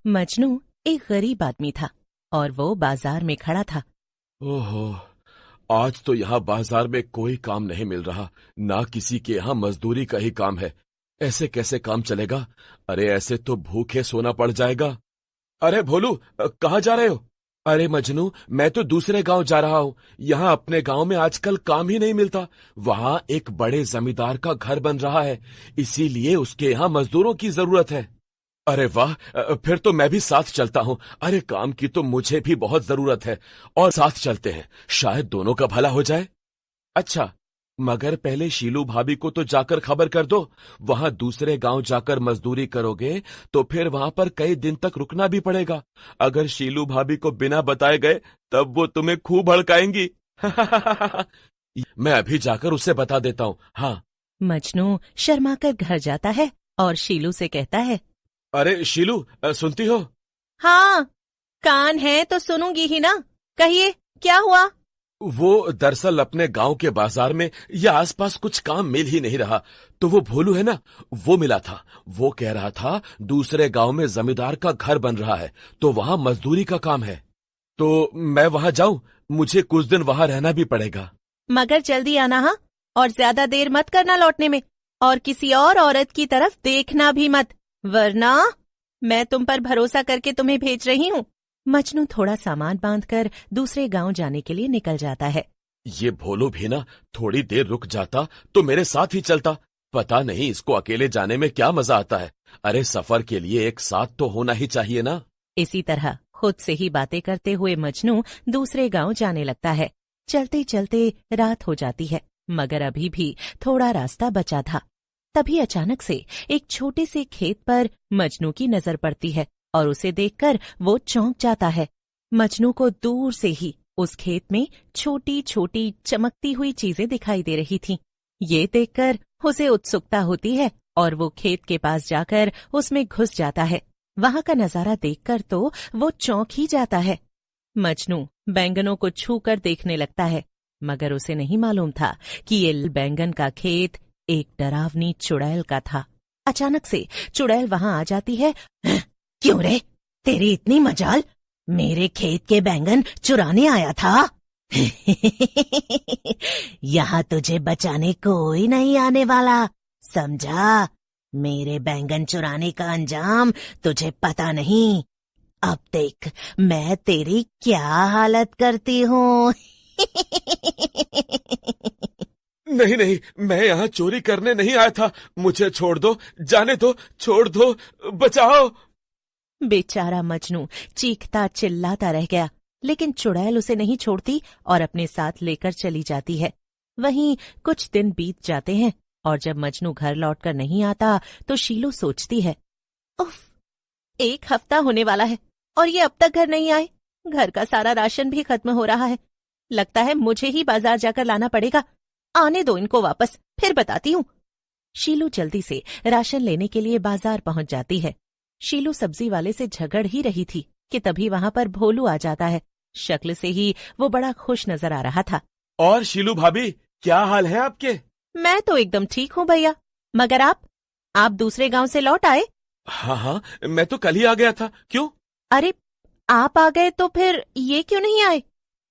मजनू एक गरीब आदमी था और वो बाजार में खड़ा था। ओहो, आज तो यहाँ बाजार में कोई काम नहीं मिल रहा, ना किसी के यहाँ मजदूरी का ही काम है। ऐसे कैसे काम चलेगा? अरे ऐसे तो भूखे सोना पड़ जाएगा। अरे भोलू, कहाँ जा रहे हो? अरे मजनू, मैं तो दूसरे गांव जा रहा हूँ। यहाँ अपने गांव में आजकल काम ही नहीं मिलता। वहाँ एक बड़े जमींदार का घर बन रहा है, इसीलिए उसके यहाँ मजदूरों की जरूरत है। अरे वाह, फिर तो मैं भी साथ चलता हूँ। अरे काम की तो मुझे भी बहुत जरूरत है और साथ चलते हैं, शायद दोनों का भला हो जाए। अच्छा, मगर पहले शीलू भाभी को तो जाकर खबर कर दो। वहां दूसरे गांव जाकर मजदूरी करोगे तो फिर वहां पर कई दिन तक रुकना भी पड़ेगा। अगर शीलू भाभी को बिना बताए गए तब वो तुम्हें खूब भड़काएंगी। मैं अभी जाकर उसे बता देता हूँ। हाँ। मजनू शर्माकर घर जाता है और शीलू से कहता है, अरे शीलू, सुनती हो? हाँ, कान है तो सुनूंगी ही ना। कहिए, क्या हुआ? वो दरअसल अपने गांव के बाजार में या आसपास कुछ काम मिल ही नहीं रहा, तो वो भोलू है ना, वो मिला था। वो कह रहा था दूसरे गांव में जमींदार का घर बन रहा है, तो वहां मजदूरी का काम है। तो मैं वहां जाऊं? मुझे कुछ दिन वहां रहना भी पड़ेगा। मगर जल्दी आना, हाँ, और ज्यादा देर मत करना लौटने में, और किसी और औरत की तरफ देखना भी मत, वरना मैं तुम पर भरोसा करके तुम्हें भेज रही हूँ। मजनू थोड़ा सामान बांधकर दूसरे गांव जाने के लिए निकल जाता है। ये भोलू भी ना थोड़ी देर रुक जाता तो मेरे साथ ही चलता। पता नहीं इसको अकेले जाने में क्या मजा आता है। अरे सफर के लिए एक साथ तो होना ही चाहिए ना। इसी तरह खुद से ही बातें करते हुए मजनू दूसरे गांव जाने लगता है। चलते चलते रात हो जाती है, मगर अभी भी थोड़ा रास्ता बचा था। तभी अचानक से एक छोटे से खेत पर मजनू की नजर पड़ती है और उसे देखकर वो चौंक जाता है। मजनू को दूर से ही उस खेत में छोटी छोटी चमकती हुई चीजें दिखाई दे रही थीं। ये देखकर उसे उत्सुकता होती है और वो खेत के पास जाकर उसमें घुस जाता है। वहां का नजारा देखकर तो वो चौंक ही जाता है। मजनू बैंगनों को छूकर देखने लगता है, मगर उसे नहीं मालूम था कि ये बैंगन का खेत एक डरावनी चुड़ैल का था। अचानक से चुड़ैल वहां आ जाती है। क्यों रे, तेरी इतनी मजाल, मेरे खेत के बैंगन चुराने आया था? यहाँ तुझे बचाने कोई नहीं आने वाला, समझा? मेरे बैंगन चुराने का अंजाम तुझे पता नहीं। अब देख मैं तेरी क्या हालत करती हूँ। नहीं नहीं, मैं यहाँ चोरी करने नहीं आया था। मुझे छोड़ दो, जाने दो, छोड़ दो, बचाओ। बेचारा मजनू चीखता चिल्लाता रह गया, लेकिन चुड़ैल उसे नहीं छोड़ती और अपने साथ लेकर चली जाती है। वहीं कुछ दिन बीत जाते हैं और जब मजनू घर लौटकर नहीं आता तो शीलू सोचती है, उफ, 1 हफ्ता होने वाला है और ये अब तक घर नहीं आए। घर का सारा राशन भी खत्म हो रहा है। लगता है मुझे ही बाजार जाकर लाना पड़ेगा। आने दो इनको वापस, फिर बताती हूँ। शीलू जल्दी से राशन लेने के लिए बाजार पहुंच जाती है। शीलू सब्जी वाले से झगड़ ही रही थी कि तभी वहां पर भोलू आ जाता है। शक्ल से ही वो बड़ा खुश नजर आ रहा था। और शीलू भाभी, क्या हाल है आपके? मैं तो एकदम ठीक हूँ भैया, मगर आप दूसरे गांव से लौट आए? हाँ हाँ, मैं तो कल ही आ गया था। क्यों? अरे, आप आ गए तो फिर ये क्यों नहीं आए?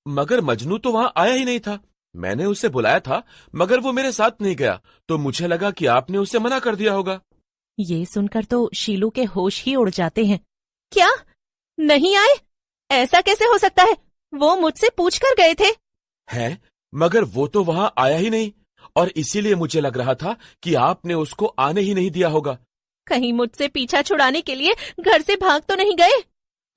मगर मजनू तो वहां आया ही नहीं था। मैंने उसे बुलाया था, मगर वो मेरे साथ नहीं गया, तो मुझे लगा कि आपने उसे मना कर दिया होगा। ये सुनकर तो शीलू के होश ही उड़ जाते हैं। क्या? नहीं आए? ऐसा कैसे हो सकता है? वो मुझसे पूछ कर गए थे। हैं? मगर वो तो वहां आया ही नहीं, और इसीलिए मुझे लग रहा था कि आपने उसको आने ही नहीं दिया होगा। कहीं मुझसे पीछा छुड़ाने के लिए घर से भाग तो नहीं गए?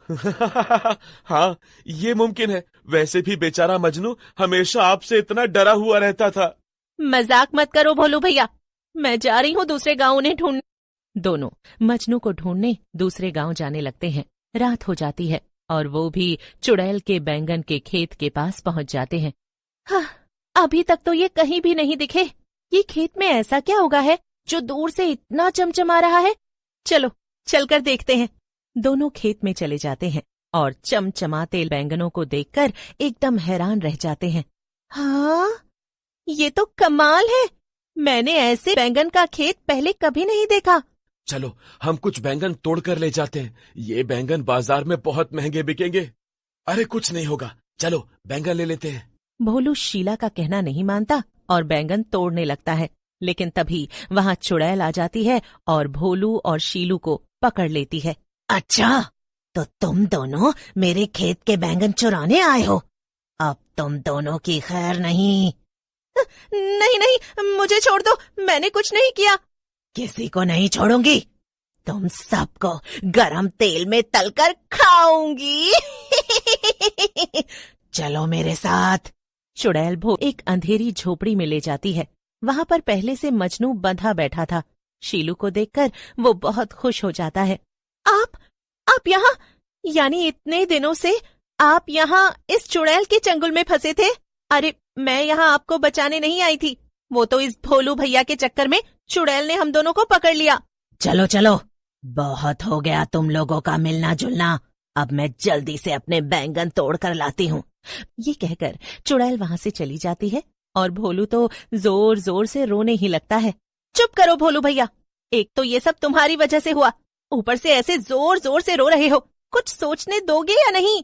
हाँ, ये मुमकिन है। वैसे भी बेचारा मजनू हमेशा आपसे इतना डरा हुआ रहता था। मजाक मत करो भोलू भैया, मैं जा रही हूँ दूसरे गांव उन्हें ढूंढने। दोनों मजनू को ढूंढने दूसरे गांव जाने लगते हैं। रात हो जाती है और वो भी चुड़ैल के बैंगन के खेत के पास पहुंच जाते हैं। हाँ, अभी तक तो ये कहीं भी नहीं दिखे। ये खेत में ऐसा क्या उगा है जो दूर से इतना चमचमा रहा है? चलो चलकर देखते हैं। दोनों खेत में चले जाते हैं और चमचमाते बैंगनों को देखकर एकदम हैरान रह जाते हैं। हाँ, ये तो कमाल है। मैंने ऐसे बैंगन का खेत पहले कभी नहीं देखा। चलो हम कुछ बैंगन तोड़ कर ले जाते हैं। ये बैंगन बाजार में बहुत महंगे बिकेंगे। अरे कुछ नहीं होगा, चलो बैंगन ले लेते हैं। भोलू शीला का कहना नहीं मानता और बैंगन तोड़ने लगता है, लेकिन तभी वहां चुड़ैल आ जाती है और भोलू और शीलू को पकड़ लेती है। अच्छा, तो तुम दोनों मेरे खेत के बैंगन चुराने आए हो? अब तुम दोनों की खैर नहीं। नहीं नहीं, मुझे छोड़ दो, मैंने कुछ नहीं किया। किसी को नहीं छोड़ूंगी, तुम सबको गरम तेल में तलकर खाऊंगी। चलो मेरे साथ। चुड़ैल एक अंधेरी झोपड़ी में ले जाती है। वहां पर पहले से मजनू बंधा बैठा था। शीलू को देखकर वो बहुत खुश हो जाता है। आप यहाँ, यानी इतने दिनों से आप यहाँ इस चुड़ैल के चंगुल में फंसे थे? अरे मैं यहाँ आपको बचाने नहीं आई थी, वो तो इस भोलू भैया के चक्कर में चुड़ैल ने हम दोनों को पकड़ लिया। चलो चलो, बहुत हो गया तुम लोगों का मिलना जुलना। अब मैं जल्दी से अपने बैंगन तोड़ कर लाती हूँ। ये कहकर चुड़ैल वहां से चली जाती है और भोलू तो जोर जोर से रोने ही लगता है। चुप करो भोलू भैया, एक तो ये सब तुम्हारी वजह से हुआ, ऊपर से ऐसे जोर जोर से रो रहे हो, कुछ सोचने दोगे या नहीं?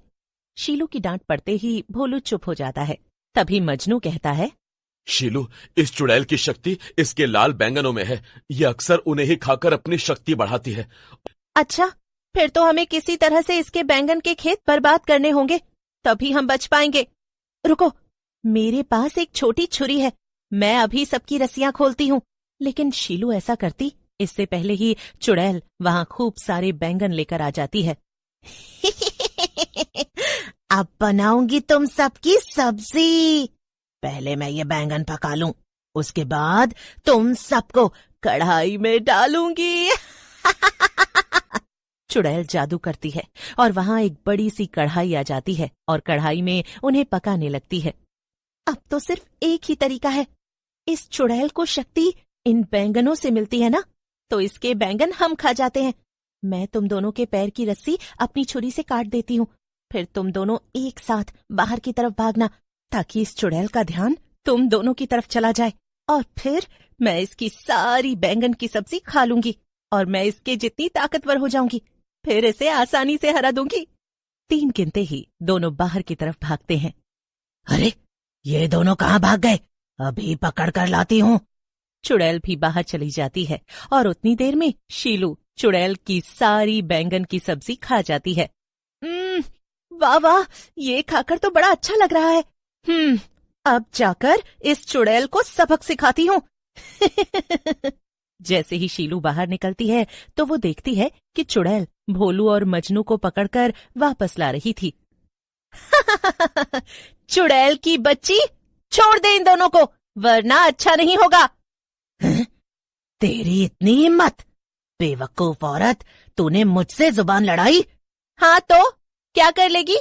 शीलू की डांट पड़ते ही भोलू चुप हो जाता है। तभी मजनू कहता है, शीलू, इस चुड़ैल की शक्ति इसके लाल बैंगनों में है। ये अक्सर उन्हें ही खाकर अपनी शक्ति बढ़ाती है। अच्छा, फिर तो हमें किसी तरह से इसके बैंगन के खेत बर्बाद करने होंगे, तभी हम बच पाएंगे। रुको, मेरे पास एक छोटी छुरी है, मैं अभी सबकी रस्सियां खोलती हूँ। लेकिन शीलू ऐसा करती इससे पहले ही चुड़ैल वहां खूब सारे बैंगन लेकर आ जाती है। अब बनाऊंगी तुम सबकी सब्जी। पहले मैं ये बैंगन पका लूं, उसके बाद तुम सबको कढ़ाई में डालूंगी। चुड़ैल जादू करती है और वहां एक बड़ी सी कढ़ाई आ जाती है और कढ़ाई में उन्हें पकाने लगती है। अब तो सिर्फ एक ही तरीका है, इस चुड़ैल को शक्ति इन बैंगनों से मिलती है ना, तो इसके बैंगन हम खा जाते हैं। मैं तुम दोनों के पैर की रस्सी अपनी छुरी से काट देती हूँ, फिर तुम दोनों एक साथ बाहर की तरफ भागना, ताकि इस चुड़ैल का ध्यान तुम दोनों की तरफ चला जाए, और फिर मैं इसकी सारी बैंगन की सब्जी खा लूंगी और मैं इसके जितनी ताकतवर हो जाऊंगी, फिर इसे आसानी से हरा दूंगी। 3 गिनते ही दोनों बाहर की तरफ भागते हैं। अरे, ये दोनों कहाँ भाग गए? अभी पकड़ कर लाती हूँ। चुड़ैल भी बाहर चली जाती है और उतनी देर में शीलू चुड़ैल की सारी बैंगन की सब्जी खा जाती है। वाह वाह, ये खाकर तो बड़ा अच्छा लग रहा है। अब जाकर इस चुड़ैल को सबक सिखाती हूँ। जैसे ही शीलू बाहर निकलती है तो वो देखती है कि चुड़ैल भोलू और मजनू को पकड़कर वापस ला रही थी। चुड़ैल की बच्ची, छोड़ दे इन दोनों को, वरना अच्छा नहीं होगा। तेरी इतनी हिम्मत? बेवकूफ औरत, तूने मुझसे जुबान लड़ाई? हाँ तो क्या कर लेगी?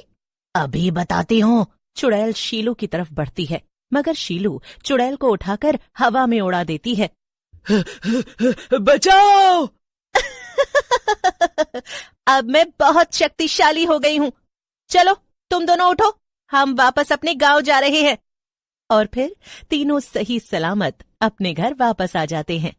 अभी बताती हूँ। चुड़ैल शीलू की तरफ बढ़ती है, मगर शीलू चुड़ैल को उठाकर हवा में उड़ा देती है। बचाओ! अब मैं बहुत शक्तिशाली हो गई हूँ। चलो तुम दोनों उठो, हम वापस अपने गांव जा रहे हैं। और फिर तीनों सही सलामत अपने घर वापस आ जाते हैं।